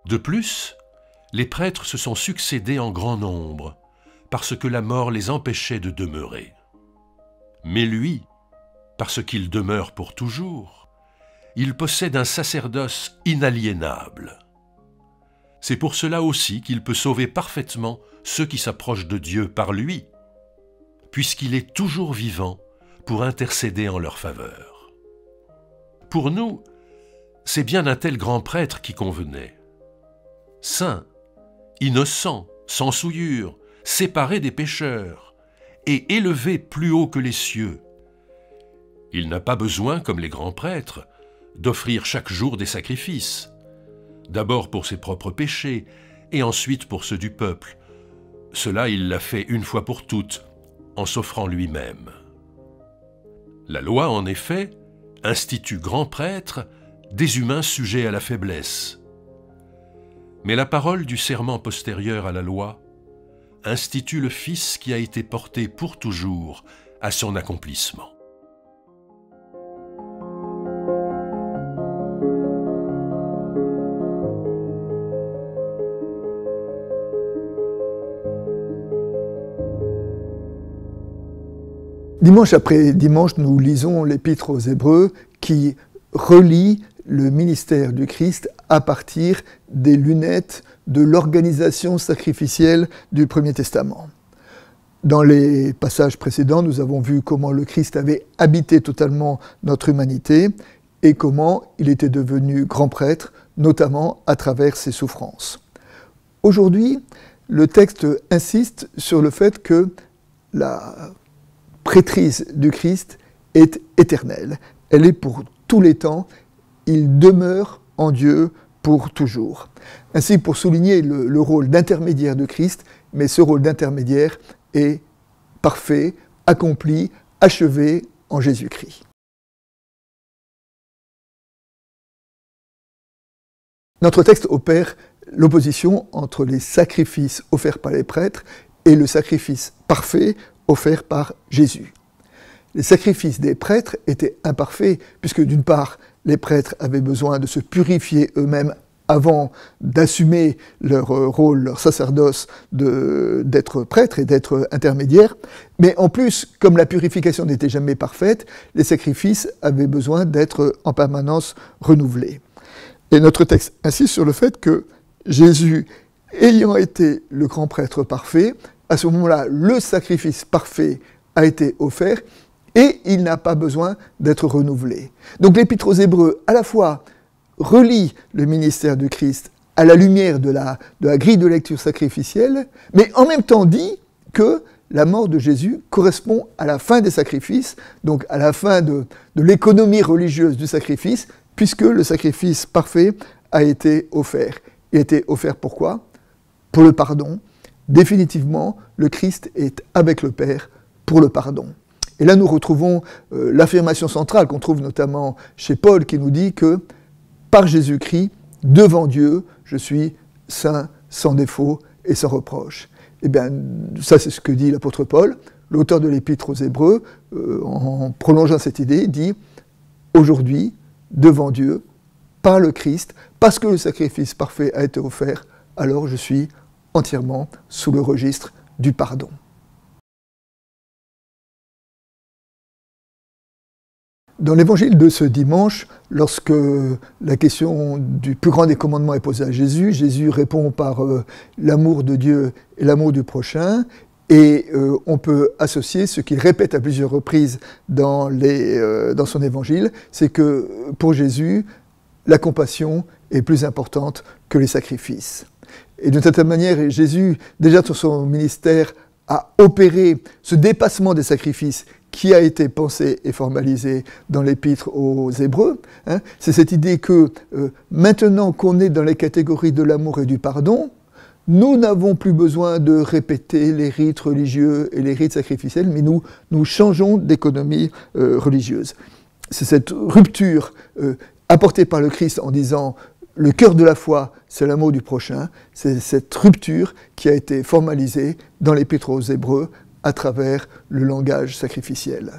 De plus, les prêtres se sont succédé en grand nombre, parce que la mort les empêchait de demeurer. Mais lui, parce qu'il demeure pour toujours, il possède un sacerdoce inaliénable. C'est pour cela aussi qu'il peut sauver parfaitement ceux qui s'approchent de Dieu par lui, puisqu'il est toujours vivant pour intercéder en leur faveur. Pour nous, c'est bien un tel grand prêtre qui convenait. Saint, innocent, sans souillure, séparé des pécheurs, et élevé plus haut que les cieux. Il n'a pas besoin, comme les grands prêtres, d'offrir chaque jour des sacrifices, d'abord pour ses propres péchés, et ensuite pour ceux du peuple. Cela, il l'a fait une fois pour toutes, en s'offrant lui-même. La loi, en effet, institue grand prêtre des humains sujets à la faiblesse. Mais la parole du serment postérieur à la loi institue le Fils qui a été porté pour toujours à son accomplissement. Dimanche après dimanche, nous lisons l'Épître aux Hébreux qui relie le ministère du Christ à partir des lunettes de l'organisation sacrificielle du Premier Testament. Dans les passages précédents, nous avons vu comment le Christ avait habité totalement notre humanité et comment il était devenu grand prêtre, notamment à travers ses souffrances. Aujourd'hui, le texte insiste sur le fait que la prêtrise du Christ est éternelle. Elle est pour tous les temps. Il demeure en Dieu pour toujours. Ainsi, pour souligner le rôle d'intermédiaire de Christ, mais ce rôle d'intermédiaire est parfait, accompli, achevé en Jésus-Christ. Notre texte opère l'opposition entre les sacrifices offerts par les prêtres et le sacrifice parfait offert par Jésus. Les sacrifices des prêtres étaient imparfaits, puisque d'une part, les prêtres avaient besoin de se purifier eux-mêmes avant d'assumer leur rôle, leur sacerdoce d'être prêtres et d'être intermédiaires. Mais en plus, comme la purification n'était jamais parfaite, les sacrifices avaient besoin d'être en permanence renouvelés. Et notre texte insiste sur le fait que Jésus, ayant été le grand prêtre parfait, à ce moment-là, le sacrifice parfait a été offert et il n'a pas besoin d'être renouvelé. Donc l'Épître aux Hébreux, à la fois, relie le ministère du Christ à la lumière de la grille de lecture sacrificielle, mais en même temps dit que la mort de Jésus correspond à la fin des sacrifices, donc à la fin de l'économie religieuse du sacrifice, puisque le sacrifice parfait a été offert. Il a été offert pourquoi ? Pour le pardon. Définitivement, le Christ est avec le Père pour le pardon. Et là, nous retrouvons l'affirmation centrale qu'on trouve notamment chez Paul, qui nous dit que par Jésus-Christ, devant Dieu, je suis saint, sans défaut et sans reproche. Eh bien, ça, c'est ce que dit l'apôtre Paul. L'auteur de l'Épître aux Hébreux, en prolongeant cette idée, dit « Aujourd'hui, devant Dieu, par le Christ, parce que le sacrifice parfait a été offert, alors je suis entièrement sous le registre du pardon. » Dans l'évangile de ce dimanche, lorsque la question du plus grand des commandements est posée à Jésus, Jésus répond par l'amour de Dieu et l'amour du prochain, et on peut associer ce qu'il répète à plusieurs reprises dans son évangile, c'est que pour Jésus, la compassion est plus importante que les sacrifices. Et d'une certaine manière, Jésus, déjà dans son ministère, a opéré ce dépassement des sacrifices qui a été pensé et formalisé dans l'Épître aux Hébreux. C'est cette idée que maintenant qu'on est dans les catégories de l'amour et du pardon, nous n'avons plus besoin de répéter les rites religieux et les rites sacrificiels, mais nous changeons d'économie religieuse. C'est cette rupture apportée par le Christ en disant « le cœur de la foi, c'est l'amour du prochain », c'est cette rupture qui a été formalisée dans l'Épître aux Hébreux à travers le langage sacrificiel.